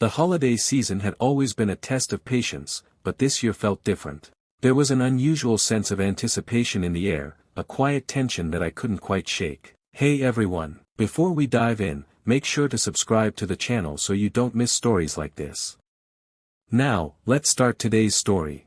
The holiday season had always been a test of patience, but this year felt different. There was an unusual sense of anticipation in the air, a quiet tension that I couldn't quite shake. Hey everyone, before we dive in, make sure to subscribe to the channel so you don't miss stories like this. Now, let's start today's story.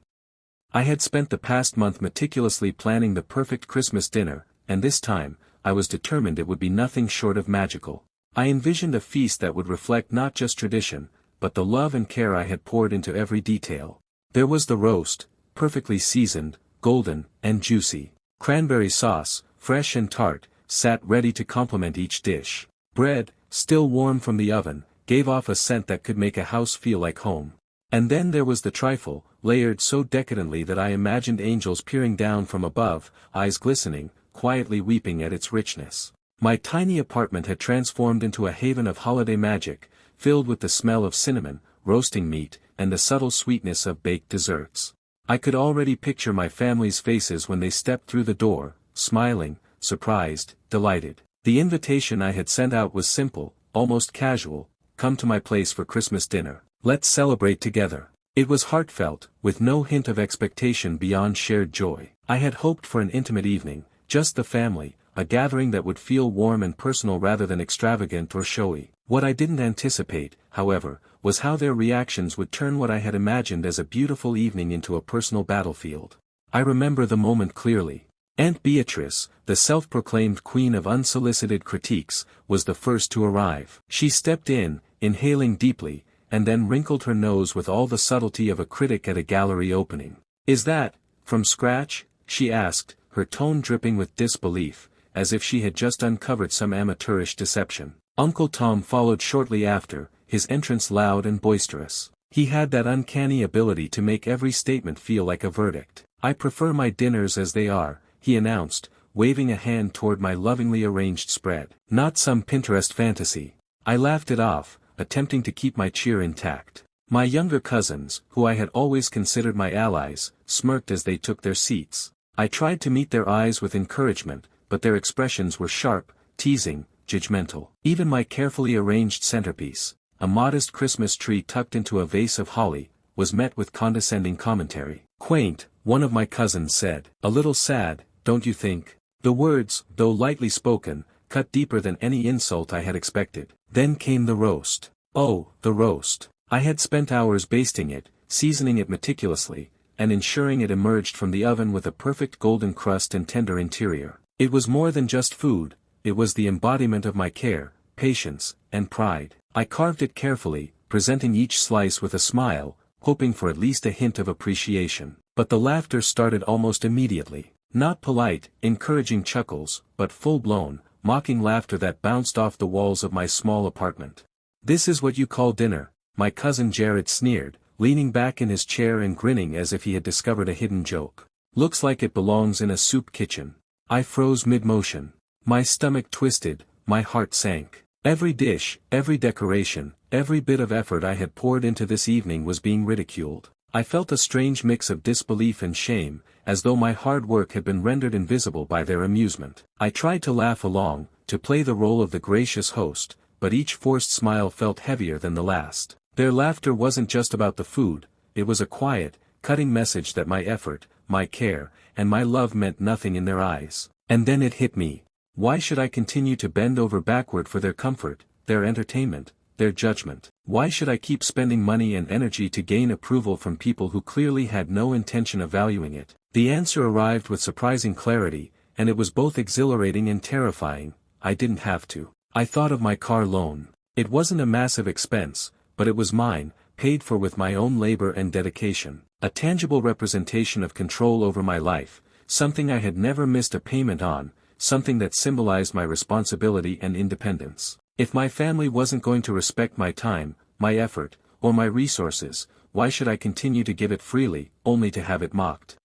I had spent the past month meticulously planning the perfect Christmas dinner, and this time, I was determined it would be nothing short of magical. I envisioned a feast that would reflect not just tradition, but the love and care I had poured into every detail. There was the roast, perfectly seasoned, golden, and juicy. Cranberry sauce, fresh and tart, sat ready to complement each dish. Bread, still warm from the oven, gave off a scent that could make a house feel like home. And then there was the trifle, layered so decadently that I imagined angels peering down from above, eyes glistening, quietly weeping at its richness. My tiny apartment had transformed into a haven of holiday magic, filled with the smell of cinnamon, roasting meat, and the subtle sweetness of baked desserts. I could already picture my family's faces when they stepped through the door, smiling, surprised, delighted. The invitation I had sent out was simple, almost casual: come to my place for Christmas dinner. Let's celebrate together. It was heartfelt, with no hint of expectation beyond shared joy. I had hoped for an intimate evening, just the family, a gathering that would feel warm and personal rather than extravagant or showy. What I didn't anticipate, however, was how their reactions would turn what I had imagined as a beautiful evening into a personal battlefield. I remember the moment clearly. Aunt Beatrice, the self-proclaimed queen of unsolicited critiques, was the first to arrive. She stepped in, inhaling deeply, and then wrinkled her nose with all the subtlety of a critic at a gallery opening. "Is that, from scratch?" she asked, her tone dripping with disbelief, as if she had just uncovered some amateurish deception. Uncle Tom followed shortly after, his entrance loud and boisterous. He had that uncanny ability to make every statement feel like a verdict. "I prefer my dinners as they are," he announced, waving a hand toward my lovingly arranged spread. "Not some Pinterest fantasy." I laughed it off, attempting to keep my cheer intact. My younger cousins, who I had always considered my allies, smirked as they took their seats. I tried to meet their eyes with encouragement, but their expressions were sharp, teasing, judgmental. Even my carefully arranged centerpiece, a modest Christmas tree tucked into a vase of holly, was met with condescending commentary. "Quaint," one of my cousins said. "A little sad, don't you think?" The words, though lightly spoken, cut deeper than any insult I had expected. Then came the roast. Oh, the roast. I had spent hours basting it, seasoning it meticulously, and ensuring it emerged from the oven with a perfect golden crust and tender interior. It was more than just food, it was the embodiment of my care, patience, and pride. I carved it carefully, presenting each slice with a smile, hoping for at least a hint of appreciation. But the laughter started almost immediately. Not polite, encouraging chuckles, but full-blown, mocking laughter that bounced off the walls of my small apartment. "This is what you call dinner," my cousin Jared sneered, leaning back in his chair and grinning as if he had discovered a hidden joke. "Looks like it belongs in a soup kitchen." I froze mid-motion. My stomach twisted, my heart sank. Every dish, every decoration, every bit of effort I had poured into this evening was being ridiculed. I felt a strange mix of disbelief and shame, as though my hard work had been rendered invisible by their amusement. I tried to laugh along, to play the role of the gracious host, but each forced smile felt heavier than the last. Their laughter wasn't just about the food, it was a quiet, cutting message that my effort, my care, and my love meant nothing in their eyes. And then it hit me. Why should I continue to bend over backward for their comfort, their entertainment, their judgment? Why should I keep spending money and energy to gain approval from people who clearly had no intention of valuing it? The answer arrived with surprising clarity, and it was both exhilarating and terrifying. I didn't have to. I thought of my car loan. It wasn't a massive expense, but it was mine, paid for with my own labor and dedication. A tangible representation of control over my life, something I had never missed a payment on, something that symbolized my responsibility and independence. If my family wasn't going to respect my time, my effort, or my resources, why should I continue to give it freely, only to have it mocked?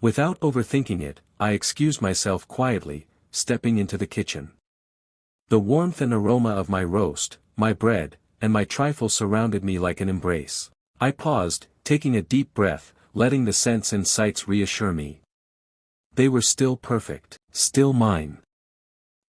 Without overthinking it, I excused myself quietly, stepping into the kitchen. The warmth and aroma of my roast, my bread, and my trifle surrounded me like an embrace. I paused, taking a deep breath, letting the scents and sights reassure me. They were still perfect, still mine.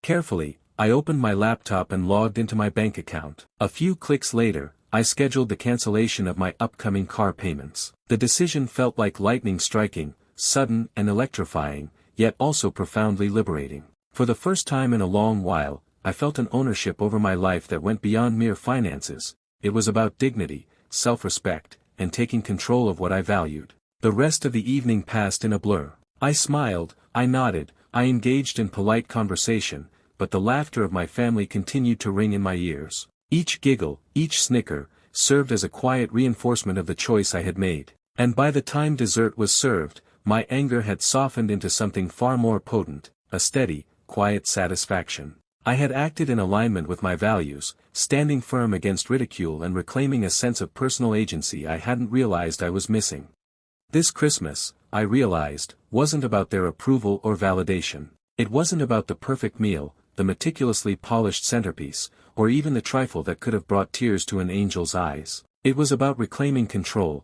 Carefully, I opened my laptop and logged into my bank account. A few clicks later, I scheduled the cancellation of my upcoming car payments. The decision felt like lightning striking, sudden and electrifying, yet also profoundly liberating. For the first time in a long while, I felt an ownership over my life that went beyond mere finances. It was about dignity, self-respect, and taking control of what I valued. The rest of the evening passed in a blur. I smiled, I nodded, I engaged in polite conversation, but the laughter of my family continued to ring in my ears. Each giggle, each snicker, served as a quiet reinforcement of the choice I had made. And by the time dessert was served, my anger had softened into something far more potent, a steady, quiet satisfaction. I had acted in alignment with my values, standing firm against ridicule and reclaiming a sense of personal agency I hadn't realized I was missing. This Christmas, I realized, wasn't about their approval or validation. It wasn't about the perfect meal, the meticulously polished centerpiece, or even the trifle that could have brought tears to an angel's eyes. It was about reclaiming control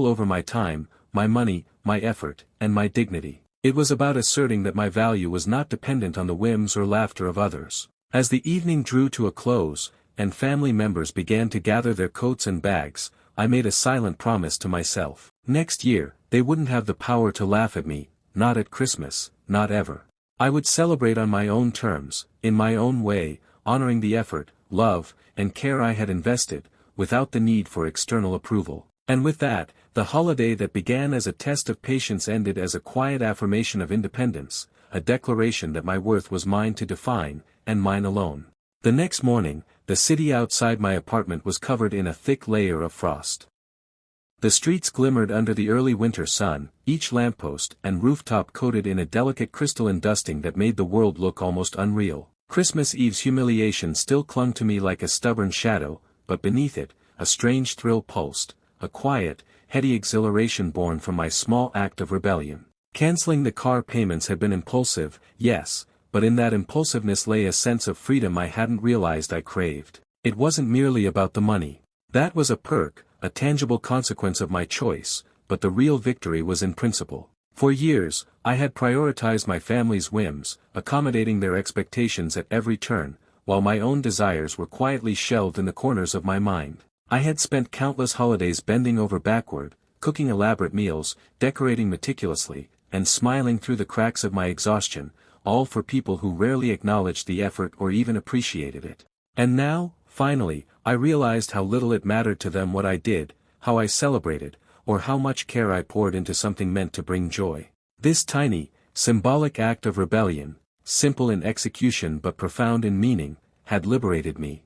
over my time, my money, my effort, and my dignity. It was about asserting that my value was not dependent on the whims or laughter of others. As the evening drew to a close, and family members began to gather their coats and bags, I made a silent promise to myself. Next year, they wouldn't have the power to laugh at me, not at Christmas, not ever. I would celebrate on my own terms, in my own way, honoring the effort, love, and care I had invested, without the need for external approval. And with that, the holiday that began as a test of patience ended as a quiet affirmation of independence, a declaration that my worth was mine to define, and mine alone. The next morning, the city outside my apartment was covered in a thick layer of frost. The streets glimmered under the early winter sun, each lamppost and rooftop coated in a delicate crystalline dusting that made the world look almost unreal. Christmas Eve's humiliation still clung to me like a stubborn shadow, but beneath it, a strange thrill pulsed, a quiet, heady exhilaration born from my small act of rebellion. Canceling the car payments had been impulsive, yes, but in that impulsiveness lay a sense of freedom I hadn't realized I craved. It wasn't merely about the money. That was a perk, a tangible consequence of my choice, but the real victory was in principle. For years, I had prioritized my family's whims, accommodating their expectations at every turn, while my own desires were quietly shelved in the corners of my mind. I had spent countless holidays bending over backward, cooking elaborate meals, decorating meticulously, and smiling through the cracks of my exhaustion, all for people who rarely acknowledged the effort or even appreciated it. And now, finally, I realized how little it mattered to them what I did, how I celebrated, or how much care I poured into something meant to bring joy. This tiny, symbolic act of rebellion, simple in execution but profound in meaning, had liberated me.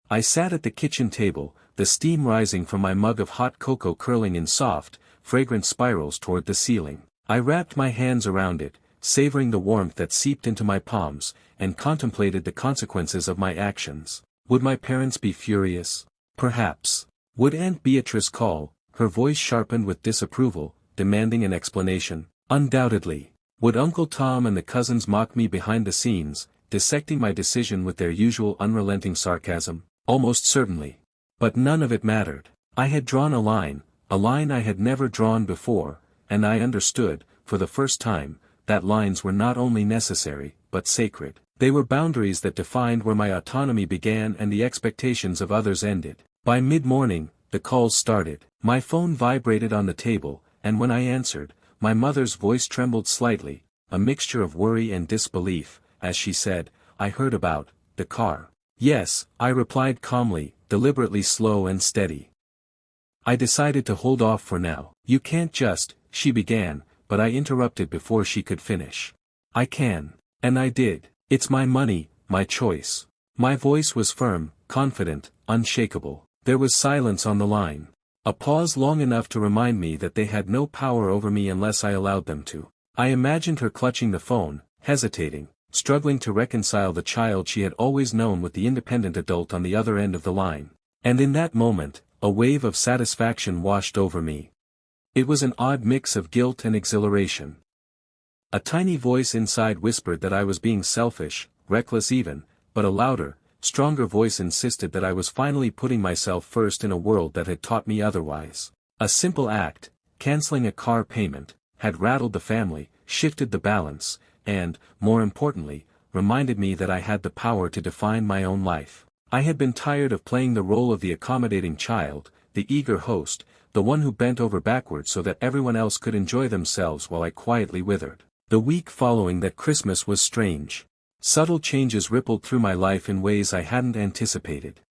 I sat at the kitchen table, the steam rising from my mug of hot cocoa curling in soft, fragrant spirals toward the ceiling. I wrapped my hands around it, savoring the warmth that seeped into my palms, and contemplated the consequences of my actions. Would my parents be furious? Perhaps. Would Aunt Beatrice call, her voice sharpened with disapproval, demanding an explanation? Undoubtedly. Would Uncle Tom and the cousins mock me behind the scenes, dissecting my decision with their usual unrelenting sarcasm? Almost certainly. But none of it mattered. I had drawn a line I had never drawn before, and I understood, for the first time, that lines were not only necessary, but sacred. They were boundaries that defined where my autonomy began and the expectations of others ended. By mid-morning, the calls started. My phone vibrated on the table, and when I answered, my mother's voice trembled slightly, a mixture of worry and disbelief, as she said, "I heard about the car." "Yes," I replied calmly, deliberately slow and steady. "I decided to hold off for now." "You can't just," she began, but I interrupted before she could finish. "I can. And I did. It's my money, my choice." My voice was firm, confident, unshakable. There was silence on the line. A pause long enough to remind me that they had no power over me unless I allowed them to. I imagined her clutching the phone, hesitating, struggling to reconcile the child she had always known with the independent adult on the other end of the line. And in that moment, a wave of satisfaction washed over me. It was an odd mix of guilt and exhilaration. A tiny voice inside whispered that I was being selfish, reckless even, but a louder, stronger voice insisted that I was finally putting myself first in a world that had taught me otherwise. A simple act, canceling a car payment, had rattled the family, shifted the balance, and, more importantly, reminded me that I had the power to define my own life. I had been tired of playing the role of the accommodating child, the eager host, the one who bent over backwards so that everyone else could enjoy themselves while I quietly withered. The week following that Christmas was strange. Subtle changes rippled through my life in ways I hadn't anticipated.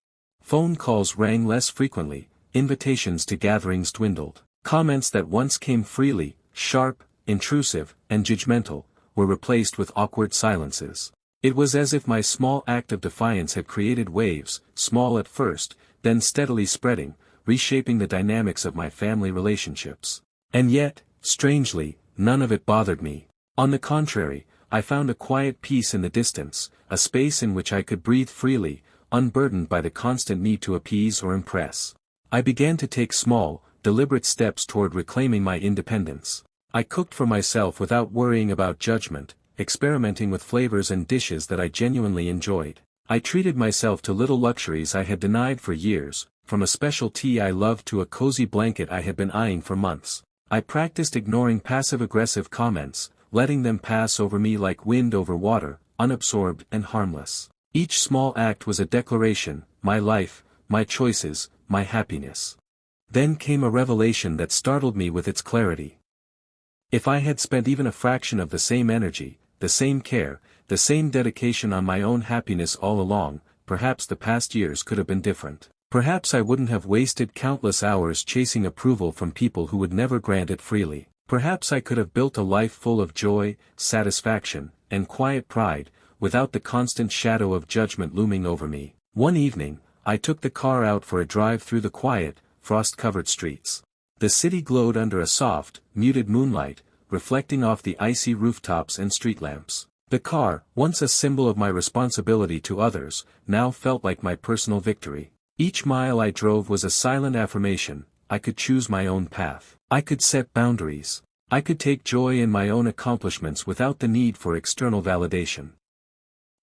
Phone calls rang less frequently, invitations to gatherings dwindled. Comments that once came freely, sharp, intrusive, and judgmental, were replaced with awkward silences. It was as if my small act of defiance had created waves, small at first, then steadily spreading, reshaping the dynamics of my family relationships. And yet, strangely, none of it bothered me. On the contrary, I found a quiet peace in the distance, a space in which I could breathe freely, unburdened by the constant need to appease or impress. I began to take small, deliberate steps toward reclaiming my independence. I cooked for myself without worrying about judgment, experimenting with flavors and dishes that I genuinely enjoyed. I treated myself to little luxuries I had denied for years, from a special tea I loved to a cozy blanket I had been eyeing for months. I practiced ignoring passive-aggressive comments, letting them pass over me like wind over water, unabsorbed and harmless. Each small act was a declaration: my life, my choices, my happiness. Then came a revelation that startled me with its clarity. If I had spent even a fraction of the same energy, the same care, the same dedication on my own happiness all along, perhaps the past years could have been different. Perhaps I wouldn't have wasted countless hours chasing approval from people who would never grant it freely. Perhaps I could have built a life full of joy, satisfaction, and quiet pride, without the constant shadow of judgment looming over me. One evening, I took the car out for a drive through the quiet, frost-covered streets. The city glowed under a soft, muted moonlight, reflecting off the icy rooftops and street lamps. The car, once a symbol of my responsibility to others, now felt like my personal victory. Each mile I drove was a silent affirmation: I could choose my own path. I could set boundaries. I could take joy in my own accomplishments without the need for external validation.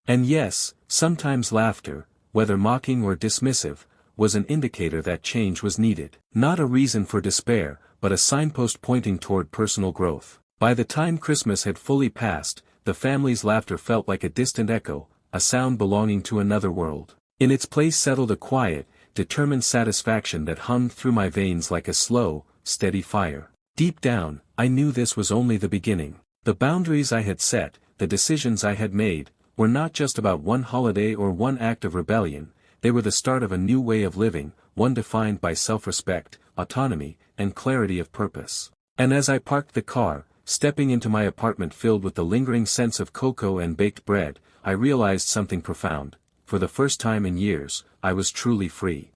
And yes, sometimes laughter, whether mocking or dismissive, was an indicator that change was needed. Not a reason for despair, but a signpost pointing toward personal growth. By the time Christmas had fully passed, the family's laughter felt like a distant echo, a sound belonging to another world. In its place settled a quiet, determined satisfaction that hummed through my veins like a slow, steady fire. Deep down, I knew this was only the beginning. The boundaries I had set, the decisions I had made, were not just about one holiday or one act of rebellion. They were the start of a new way of living, one defined by self-respect, autonomy, and clarity of purpose. And as I parked the car, stepping into my apartment filled with the lingering sense of cocoa and baked bread, I realized something profound. For the first time in years, I was truly free.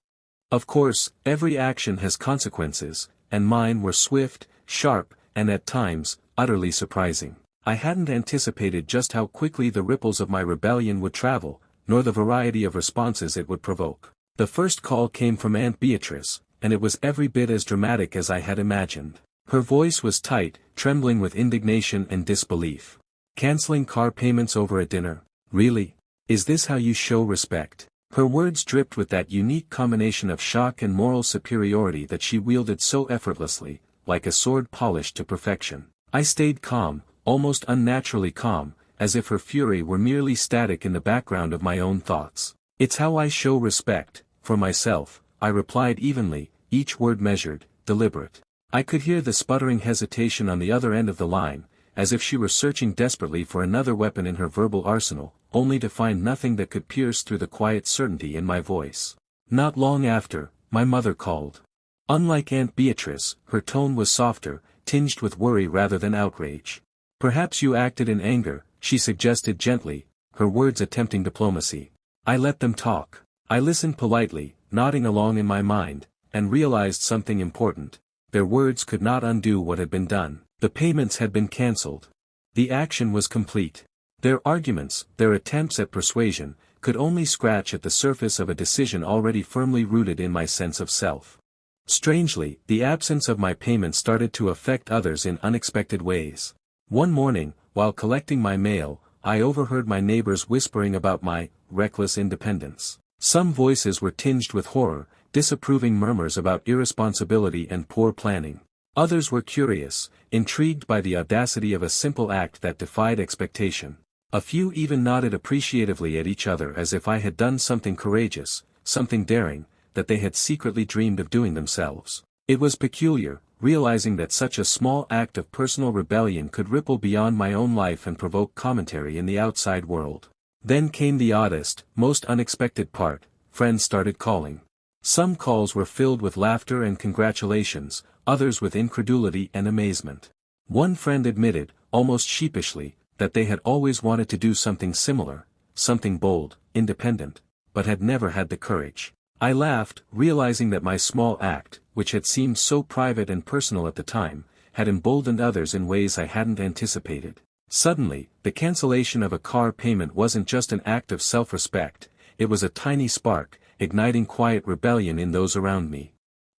Of course, every action has consequences, and mine were swift, sharp, and at times, utterly surprising. I hadn't anticipated just how quickly the ripples of my rebellion would travel, nor the variety of responses it would provoke. The first call came from Aunt Beatrice, and it was every bit as dramatic as I had imagined. Her voice was tight, trembling with indignation and disbelief. "Canceling car payments over a dinner? Really? Is this how you show respect?" Her words dripped with that unique combination of shock and moral superiority that she wielded so effortlessly, like a sword polished to perfection. I stayed calm, almost unnaturally calm, as if her fury were merely static in the background of my own thoughts. "It's how I show respect, for myself," I replied evenly, each word measured, deliberate. I could hear the sputtering hesitation on the other end of the line, as if she were searching desperately for another weapon in her verbal arsenal, only to find nothing that could pierce through the quiet certainty in my voice. Not long after, my mother called. Unlike Aunt Beatrice, her tone was softer, tinged with worry rather than outrage. "Perhaps you acted in anger," she suggested gently, her words attempting diplomacy. I let them talk. I listened politely, nodding along in my mind, and realized something important. Their words could not undo what had been done. The payments had been cancelled. The action was complete. Their arguments, their attempts at persuasion, could only scratch at the surface of a decision already firmly rooted in my sense of self. Strangely, the absence of my payment started to affect others in unexpected ways. One morning, while collecting my mail, I overheard my neighbors whispering about my reckless independence. Some voices were tinged with horror, disapproving murmurs about irresponsibility and poor planning. Others were curious, intrigued by the audacity of a simple act that defied expectation. A few even nodded appreciatively at each other as if I had done something courageous, something daring, that they had secretly dreamed of doing themselves. It was peculiar, realizing that such a small act of personal rebellion could ripple beyond my own life and provoke commentary in the outside world. Then came the oddest, most unexpected part: friends started calling. Some calls were filled with laughter and congratulations, others with incredulity and amazement. One friend admitted, almost sheepishly, that they had always wanted to do something similar, something bold, independent, but had never had the courage. I laughed, realizing that my small act, which had seemed so private and personal at the time, had emboldened others in ways I hadn't anticipated. Suddenly, the cancellation of a car payment wasn't just an act of self-respect, it was a tiny spark, igniting quiet rebellion in those around me.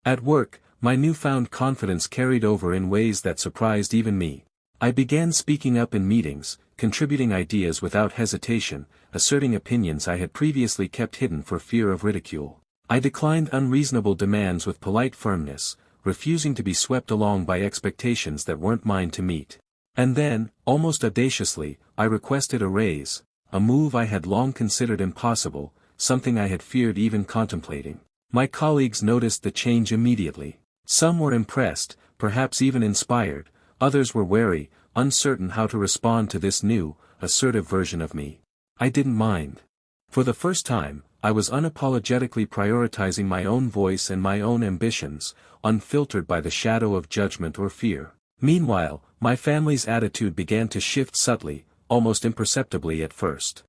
At work, my newfound confidence carried over in ways that surprised even me. I began speaking up in meetings, contributing ideas without hesitation, asserting opinions I had previously kept hidden for fear of ridicule. I declined unreasonable demands with polite firmness, refusing to be swept along by expectations that weren't mine to meet. And then, almost audaciously, I requested a raise, a move I had long considered impossible, something I had feared even contemplating. My colleagues noticed the change immediately. Some were impressed, perhaps even inspired, others were wary, uncertain how to respond to this new, assertive version of me. I didn't mind. For the first time, I was unapologetically prioritizing my own voice and my own ambitions, unfiltered by the shadow of judgment or fear. Meanwhile, my family's attitude began to shift subtly, almost imperceptibly at first.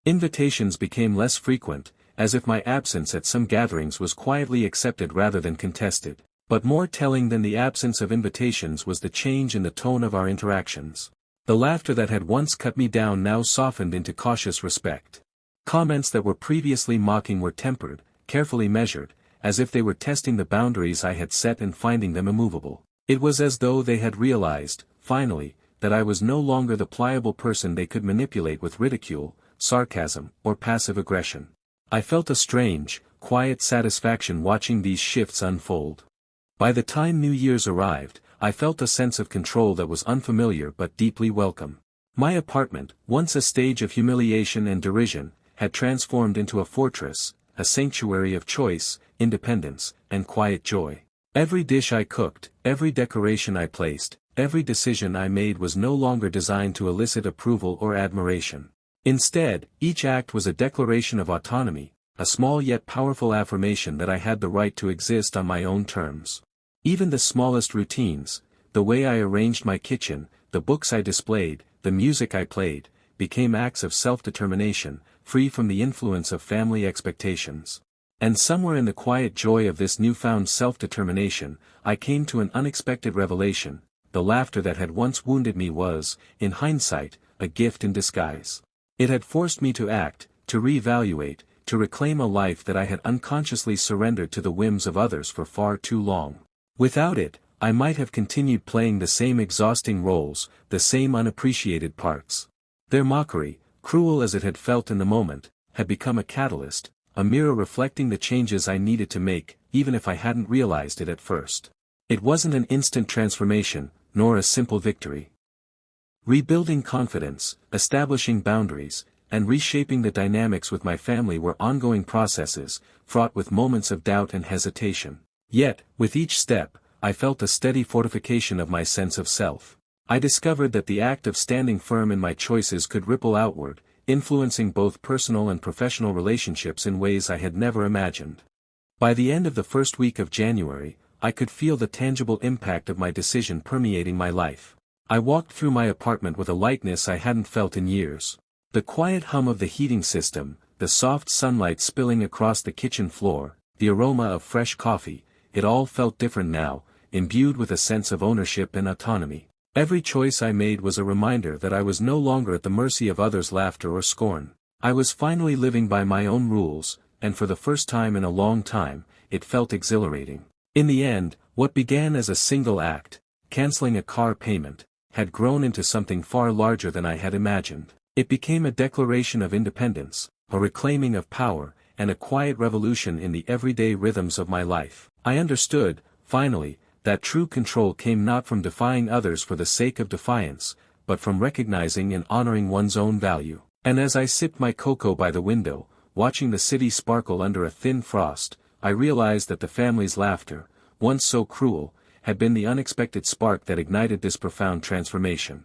Invitations became less frequent, as if my absence at some gatherings was quietly accepted rather than contested. But more telling than the absence of invitations was the change in the tone of our interactions. The laughter that had once cut me down now softened into cautious respect. Comments that were previously mocking were tempered, carefully measured, as if they were testing the boundaries I had set and finding them immovable. It was as though they had realized, finally, that I was no longer the pliable person they could manipulate with ridicule, sarcasm, or passive aggression. I felt a strange, quiet satisfaction watching these shifts unfold. By the time New Year's arrived, I felt a sense of control that was unfamiliar but deeply welcome. My apartment, once a stage of humiliation and derision, had transformed into a fortress, a sanctuary of choice, independence, and quiet joy. Every dish I cooked, every decoration I placed, every decision I made was no longer designed to elicit approval or admiration. Instead, each act was a declaration of autonomy, a small yet powerful affirmation that I had the right to exist on my own terms. Even the smallest routines, the way I arranged my kitchen, the books I displayed, the music I played, became acts of self-determination, free from the influence of family expectations. And somewhere in the quiet joy of this newfound self-determination, I came to an unexpected revelation: the laughter that had once wounded me was, in hindsight, a gift in disguise. It had forced me to act, to reevaluate, to reclaim a life that I had unconsciously surrendered to the whims of others for far too long. Without it, I might have continued playing the same exhausting roles, the same unappreciated parts. Their mockery, cruel as it had felt in the moment, had become a catalyst, a mirror reflecting the changes I needed to make, even if I hadn't realized it at first. It wasn't an instant transformation, nor a simple victory. Rebuilding confidence, establishing boundaries, and reshaping the dynamics with my family were ongoing processes, fraught with moments of doubt and hesitation. Yet, with each step, I felt a steady fortification of my sense of self. I discovered that the act of standing firm in my choices could ripple outward, influencing both personal and professional relationships in ways I had never imagined. By the end of the first week of January, I could feel the tangible impact of my decision permeating my life. I walked through my apartment with a lightness I hadn't felt in years. The quiet hum of the heating system, the soft sunlight spilling across the kitchen floor, the aroma of fresh coffee, it all felt different now, imbued with a sense of ownership and autonomy. Every choice I made was a reminder that I was no longer at the mercy of others' laughter or scorn. I was finally living by my own rules, and for the first time in a long time, it felt exhilarating. In the end, what began as a single act, canceling a car payment, had grown into something far larger than I had imagined. It became a declaration of independence, a reclaiming of power, and a quiet revolution in the everyday rhythms of my life. I understood, finally, that true control came not from defying others for the sake of defiance, but from recognizing and honoring one's own value. And as I sipped my cocoa by the window, watching the city sparkle under a thin frost, I realized that the family's laughter, once so cruel, had been the unexpected spark that ignited this profound transformation.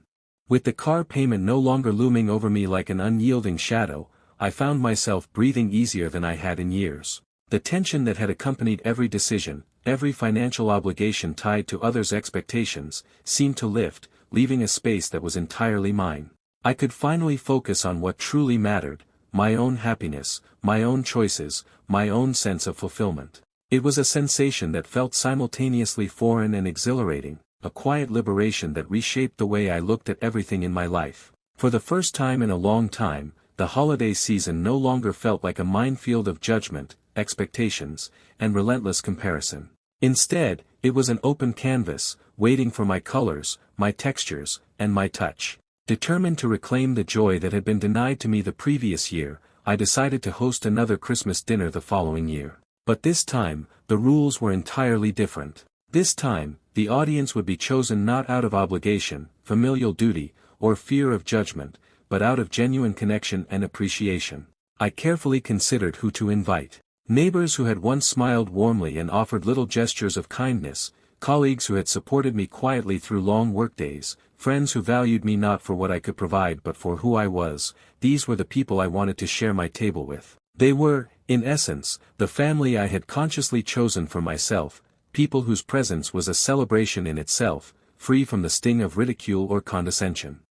With the car payment no longer looming over me like an unyielding shadow, I found myself breathing easier than I had in years. The tension that had accompanied every decision, every financial obligation tied to others' expectations, seemed to lift, leaving a space that was entirely mine. I could finally focus on what truly mattered, my own happiness, my own choices, my own sense of fulfillment. It was a sensation that felt simultaneously foreign and exhilarating, a quiet liberation that reshaped the way I looked at everything in my life. For the first time in a long time, the holiday season no longer felt like a minefield of judgment, expectations, and relentless comparison. Instead, it was an open canvas, waiting for my colors, my textures, and my touch. Determined to reclaim the joy that had been denied to me the previous year, I decided to host another Christmas dinner the following year. But this time, the rules were entirely different. This time, the audience would be chosen not out of obligation, familial duty, or fear of judgment, but out of genuine connection and appreciation. I carefully considered who to invite. Neighbors who had once smiled warmly and offered little gestures of kindness, colleagues who had supported me quietly through long workdays, friends who valued me not for what I could provide but for who I was, these were the people I wanted to share my table with. They were, in essence, the family I had consciously chosen for myself, people whose presence was a celebration in itself, free from the sting of ridicule or condescension.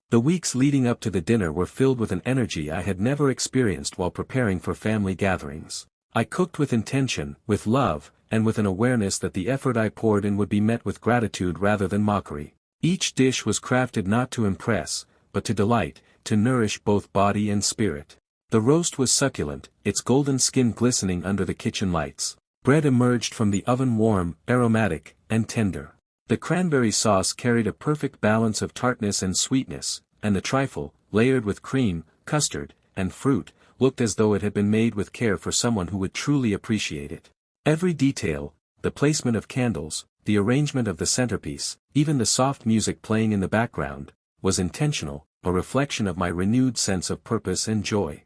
The weeks leading up to the dinner were filled with an energy I had never experienced while preparing for family gatherings. I cooked with intention, with love, and with an awareness that the effort I poured in would be met with gratitude rather than mockery. Each dish was crafted not to impress, but to delight, to nourish both body and spirit. The roast was succulent, its golden skin glistening under the kitchen lights. Bread emerged from the oven warm, aromatic, and tender. The cranberry sauce carried a perfect balance of tartness and sweetness, and the trifle, layered with cream, custard, and fruit, looked as though it had been made with care for someone who would truly appreciate it. Every detail, the placement of candles, the arrangement of the centerpiece, even the soft music playing in the background, was intentional, a reflection of my renewed sense of purpose and joy.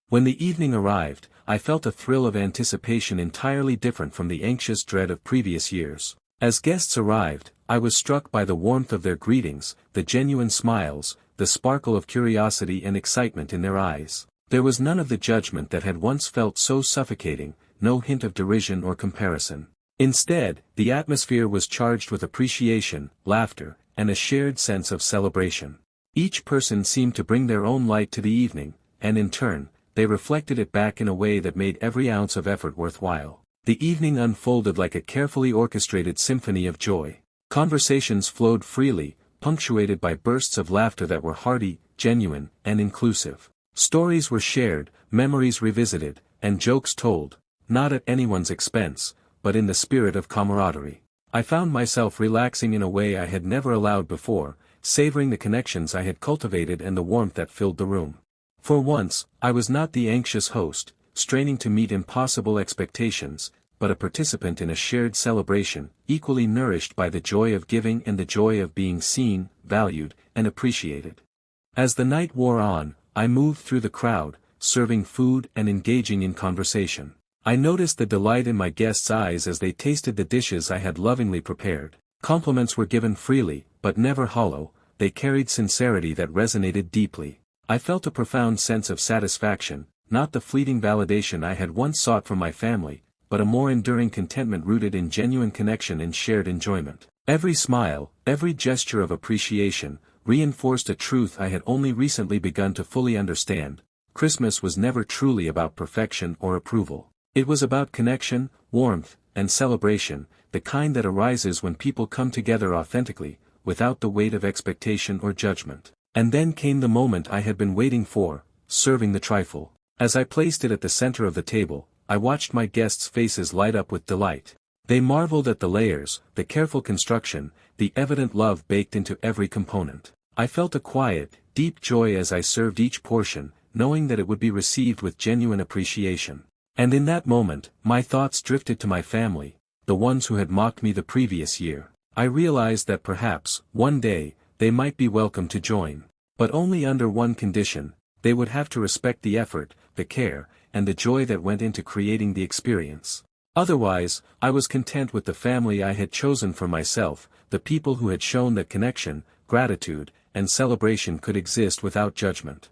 When the evening arrived, I felt a thrill of anticipation entirely different from the anxious dread of previous years. As guests arrived, I was struck by the warmth of their greetings, the genuine smiles, the sparkle of curiosity and excitement in their eyes. There was none of the judgment that had once felt so suffocating, no hint of derision or comparison. Instead, the atmosphere was charged with appreciation, laughter, and a shared sense of celebration. Each person seemed to bring their own light to the evening, and in turn, they reflected it back in a way that made every ounce of effort worthwhile. The evening unfolded like a carefully orchestrated symphony of joy. Conversations flowed freely, punctuated by bursts of laughter that were hearty, genuine, and inclusive. Stories were shared, memories revisited, and jokes told, not at anyone's expense, but in the spirit of camaraderie. I found myself relaxing in a way I had never allowed before, savoring the connections I had cultivated and the warmth that filled the room. For once, I was not the anxious host, straining to meet impossible expectations, but a participant in a shared celebration, equally nourished by the joy of giving and the joy of being seen, valued, and appreciated. As the night wore on, I moved through the crowd, serving food and engaging in conversation. I noticed the delight in my guests' eyes as they tasted the dishes I had lovingly prepared. Compliments were given freely, but never hollow, they carried sincerity that resonated deeply. I felt a profound sense of satisfaction, not the fleeting validation I had once sought from my family, but a more enduring contentment rooted in genuine connection and shared enjoyment. Every smile, every gesture of appreciation, reinforced a truth I had only recently begun to fully understand. Christmas was never truly about perfection or approval. It was about connection, warmth, and celebration, the kind that arises when people come together authentically, without the weight of expectation or judgment. And then came the moment I had been waiting for, serving the trifle. As I placed it at the center of the table, I watched my guests' faces light up with delight. They marveled at the layers, the careful construction, the evident love baked into every component. I felt a quiet, deep joy as I served each portion, knowing that it would be received with genuine appreciation. And in that moment, my thoughts drifted to my family, the ones who had mocked me the previous year. I realized that perhaps, one day, they might be welcome to join. But only under one condition: they would have to respect the effort, the care, and the joy that went into creating the experience. Otherwise, I was content with the family I had chosen for myself, the people who had shown that connection, gratitude, and celebration could exist without judgment.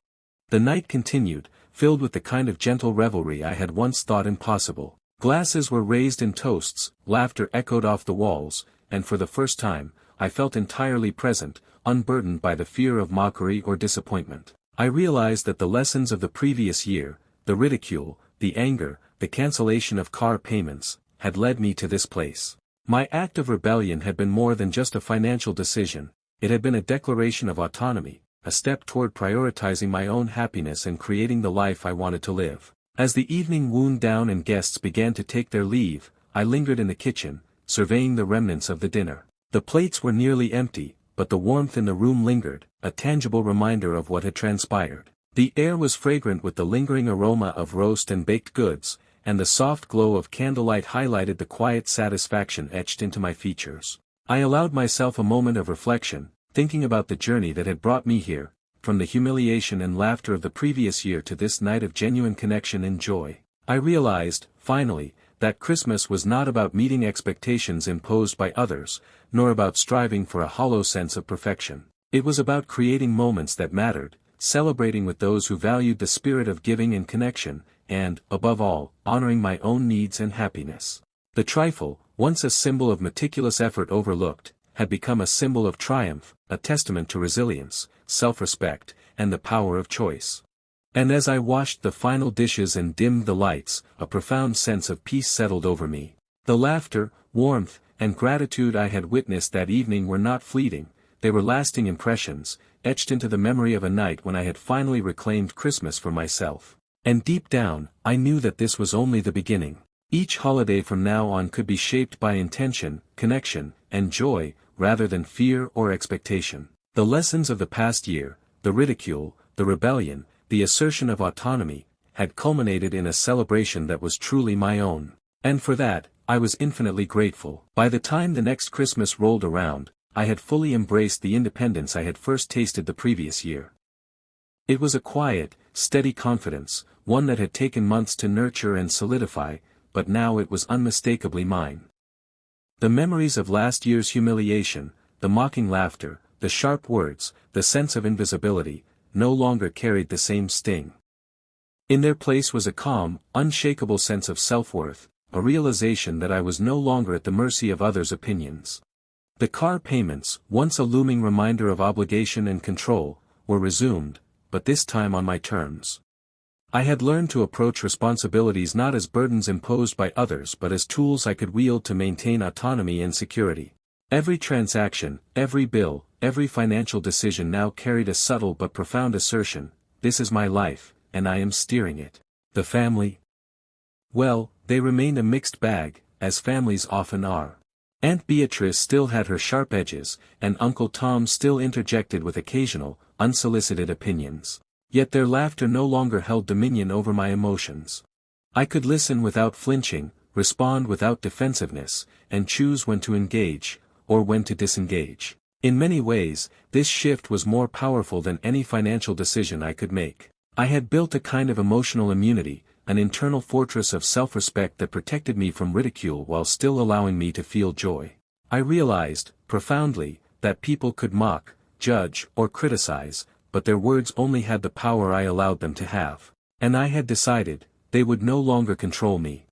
The night continued, filled with the kind of gentle revelry I had once thought impossible. Glasses were raised in toasts, laughter echoed off the walls, and for the first time, I felt entirely present, unburdened by the fear of mockery or disappointment. I realized that the lessons of the previous year, the ridicule, the anger, the cancellation of car payments, had led me to this place. My act of rebellion had been more than just a financial decision, it had been a declaration of autonomy, a step toward prioritizing my own happiness and creating the life I wanted to live. As the evening wound down and guests began to take their leave, I lingered in the kitchen, surveying the remnants of the dinner. The plates were nearly empty, but the warmth in the room lingered, a tangible reminder of what had transpired. The air was fragrant with the lingering aroma of roast and baked goods, and the soft glow of candlelight highlighted the quiet satisfaction etched into my features. I allowed myself a moment of reflection, thinking about the journey that had brought me here, from the humiliation and laughter of the previous year to this night of genuine connection and joy. I realized, finally, that Christmas was not about meeting expectations imposed by others, nor about striving for a hollow sense of perfection. It was about creating moments that mattered, celebrating with those who valued the spirit of giving and connection, and, above all, honoring my own needs and happiness. The trifle, once a symbol of meticulous effort overlooked, had become a symbol of triumph, a testament to resilience, self-respect, and the power of choice. And as I washed the final dishes and dimmed the lights, a profound sense of peace settled over me. The laughter, warmth, and gratitude I had witnessed that evening were not fleeting, they were lasting impressions, etched into the memory of a night when I had finally reclaimed Christmas for myself. And deep down, I knew that this was only the beginning. Each holiday from now on could be shaped by intention, connection, and joy, rather than fear or expectation. The lessons of the past year, the ridicule, the rebellion, the assertion of autonomy, had culminated in a celebration that was truly my own. And for that, I was infinitely grateful. By the time the next Christmas rolled around, I had fully embraced the independence I had first tasted the previous year. It was a quiet, steady confidence, one that had taken months to nurture and solidify, but now it was unmistakably mine. The memories of last year's humiliation, the mocking laughter, the sharp words, the sense of invisibility, no longer carried the same sting. In their place was a calm, unshakable sense of self-worth, a realization that I was no longer at the mercy of others' opinions. The car payments, once a looming reminder of obligation and control, were resumed, but this time on my terms. I had learned to approach responsibilities not as burdens imposed by others but as tools I could wield to maintain autonomy and security. Every transaction, every bill, every financial decision now carried a subtle but profound assertion: this is my life, and I am steering it. The family? Well, they remained a mixed bag, as families often are. Aunt Beatrice still had her sharp edges, and Uncle Tom still interjected with occasional, unsolicited opinions. Yet their laughter no longer held dominion over my emotions. I could listen without flinching, respond without defensiveness, and choose when to engage, or when to disengage. In many ways, this shift was more powerful than any financial decision I could make. I had built a kind of emotional immunity, an internal fortress of self-respect that protected me from ridicule while still allowing me to feel joy. I realized, profoundly, that people could mock, judge, or criticize, but their words only had the power I allowed them to have. And I had decided, they would no longer control me.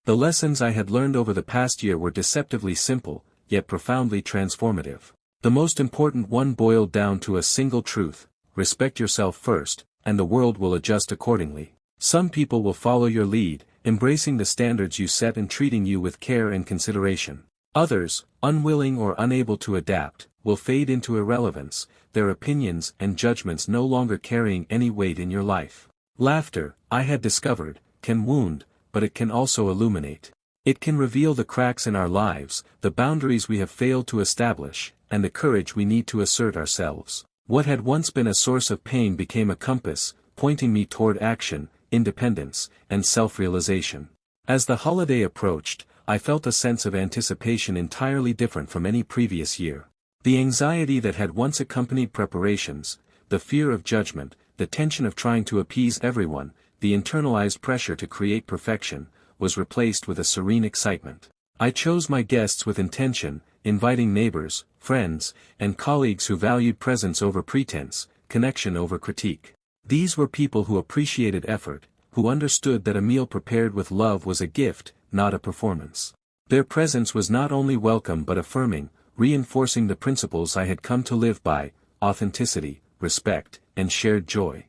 The lessons I had learned over the past year were deceptively simple, yet profoundly transformative. The most important one boiled down to a single truth: respect yourself first, and the world will adjust accordingly. Some people will follow your lead, embracing the standards you set and treating you with care and consideration. Others, unwilling or unable to adapt, will fade into irrelevance, their opinions and judgments no longer carrying any weight in your life. Laughter, I had discovered, can wound, but it can also illuminate. It can reveal the cracks in our lives, the boundaries we have failed to establish, and the courage we need to assert ourselves. What had once been a source of pain became a compass, pointing me toward action, independence, and self-realization. As the holiday approached, I felt a sense of anticipation entirely different from any previous year. The anxiety that had once accompanied preparations, the fear of judgment, the tension of trying to appease everyone, the internalized pressure to create perfection, was replaced with a serene excitement. I chose my guests with intention, inviting neighbors, friends, and colleagues who valued presence over pretense, connection over critique. These were people who appreciated effort, who understood that a meal prepared with love was a gift, not a performance. Their presence was not only welcome but affirming, reinforcing the principles I had come to live by: authenticity, respect, and shared joy.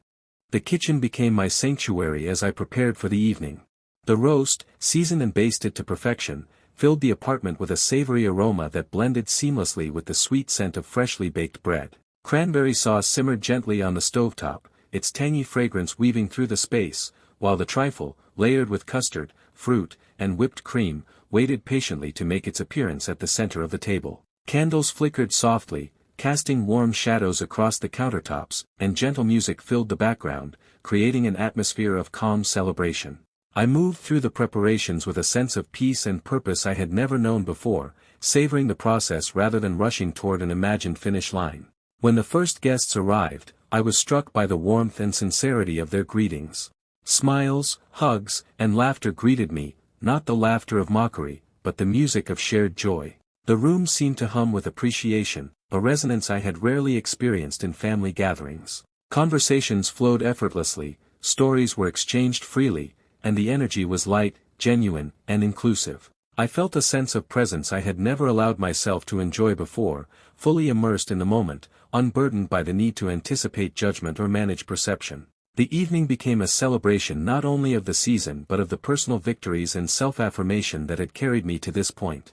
The kitchen became my sanctuary as I prepared for the evening. The roast, seasoned and basted to perfection, filled the apartment with a savory aroma that blended seamlessly with the sweet scent of freshly baked bread. Cranberry sauce simmered gently on the stovetop, its tangy fragrance weaving through the space, while the trifle, layered with custard, fruit, and whipped cream, waited patiently to make its appearance at the center of the table. Candles flickered softly, casting warm shadows across the countertops, and gentle music filled the background, creating an atmosphere of calm celebration. I moved through the preparations with a sense of peace and purpose I had never known before, savoring the process rather than rushing toward an imagined finish line. When the first guests arrived, I was struck by the warmth and sincerity of their greetings. Smiles, hugs, and laughter greeted me, not the laughter of mockery, but the music of shared joy. The room seemed to hum with appreciation, a resonance I had rarely experienced in family gatherings. Conversations flowed effortlessly, stories were exchanged freely, and the energy was light, genuine, and inclusive. I felt a sense of presence I had never allowed myself to enjoy before, fully immersed in the moment, unburdened by the need to anticipate judgment or manage perception. The evening became a celebration not only of the season but of the personal victories and self-affirmation that had carried me to this point.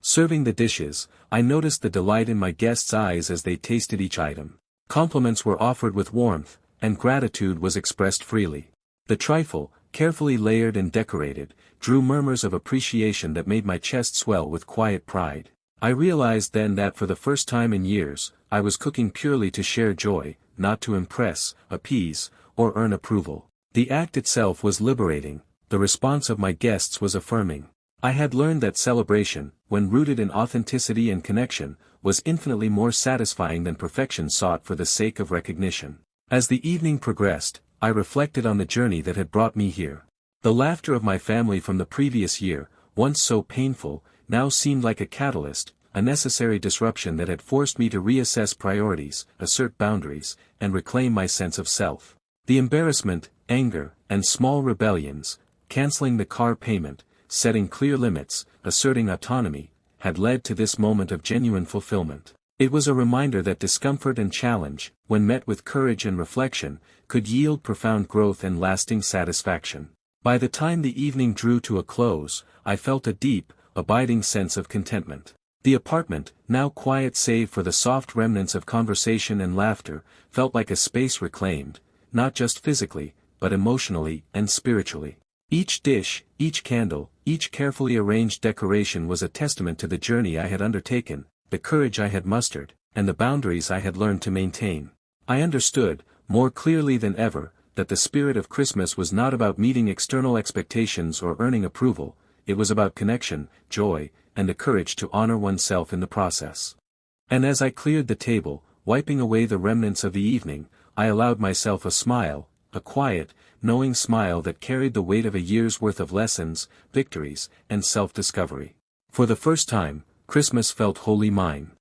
Serving the dishes, I noticed the delight in my guests' eyes as they tasted each item. Compliments were offered with warmth, and gratitude was expressed freely. The trifle, carefully layered and decorated, drew murmurs of appreciation that made my chest swell with quiet pride. I realized then that for the first time in years, I was cooking purely to share joy, not to impress, appease, or earn approval. The act itself was liberating, the response of my guests was affirming. I had learned that celebration, when rooted in authenticity and connection, was infinitely more satisfying than perfection sought for the sake of recognition. As the evening progressed, I reflected on the journey that had brought me here. The laughter of my family from the previous year, once so painful, now seemed like a catalyst, a necessary disruption that had forced me to reassess priorities, assert boundaries, and reclaim my sense of self. The embarrassment, anger, and small rebellions, canceling the car payment, setting clear limits, asserting autonomy, had led to this moment of genuine fulfillment. It was a reminder that discomfort and challenge, when met with courage and reflection, could yield profound growth and lasting satisfaction. By the time the evening drew to a close, I felt a deep, abiding sense of contentment. The apartment, now quiet save for the soft remnants of conversation and laughter, felt like a space reclaimed, not just physically, but emotionally and spiritually. Each dish, each candle, each carefully arranged decoration was a testament to the journey I had undertaken, the courage I had mustered, and the boundaries I had learned to maintain. I understood, more clearly than ever, that the spirit of Christmas was not about meeting external expectations or earning approval, it was about connection, joy, and the courage to honor oneself in the process. And as I cleared the table, wiping away the remnants of the evening, I allowed myself a smile, a quiet, knowing smile that carried the weight of a year's worth of lessons, victories, and self-discovery. For the first time, Christmas felt wholly mine.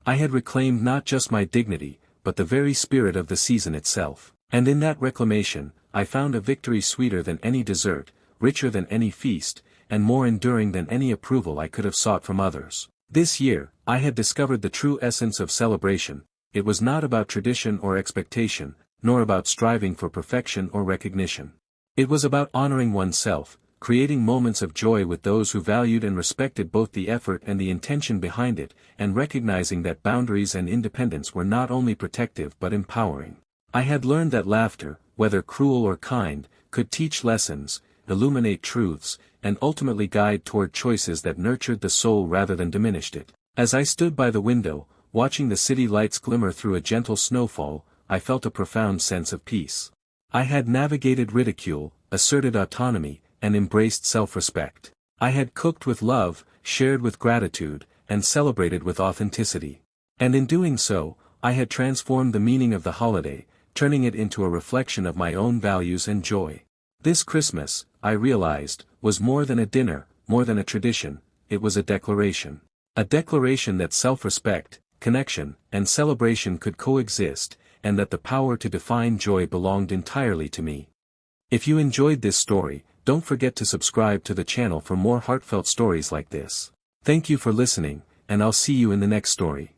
I had reclaimed not just my dignity, but the very spirit of the season itself. And in that reclamation, I found a victory sweeter than any dessert, richer than any feast, and more enduring than any approval I could have sought from others. This year, I had discovered the true essence of celebration. It was not about tradition or expectation, nor about striving for perfection or recognition. It was about honoring oneself, creating moments of joy with those who valued and respected both the effort and the intention behind it, and recognizing that boundaries and independence were not only protective but empowering. I had learned that laughter, whether cruel or kind, could teach lessons, illuminate truths, and ultimately guide toward choices that nurtured the soul rather than diminished it. As I stood by the window, watching the city lights glimmer through a gentle snowfall, I felt a profound sense of peace. I had navigated ridicule, asserted autonomy, and embraced self-respect. I had cooked with love, shared with gratitude, and celebrated with authenticity. And in doing so, I had transformed the meaning of the holiday, turning it into a reflection of my own values and joy. This Christmas, I realized, was more than a dinner, more than a tradition, it was a declaration. A declaration that self-respect, connection, and celebration could coexist, and that the power to define joy belonged entirely to me. If you enjoyed this story, don't forget to subscribe to the channel for more heartfelt stories like this. Thank you for listening, and I'll see you in the next story.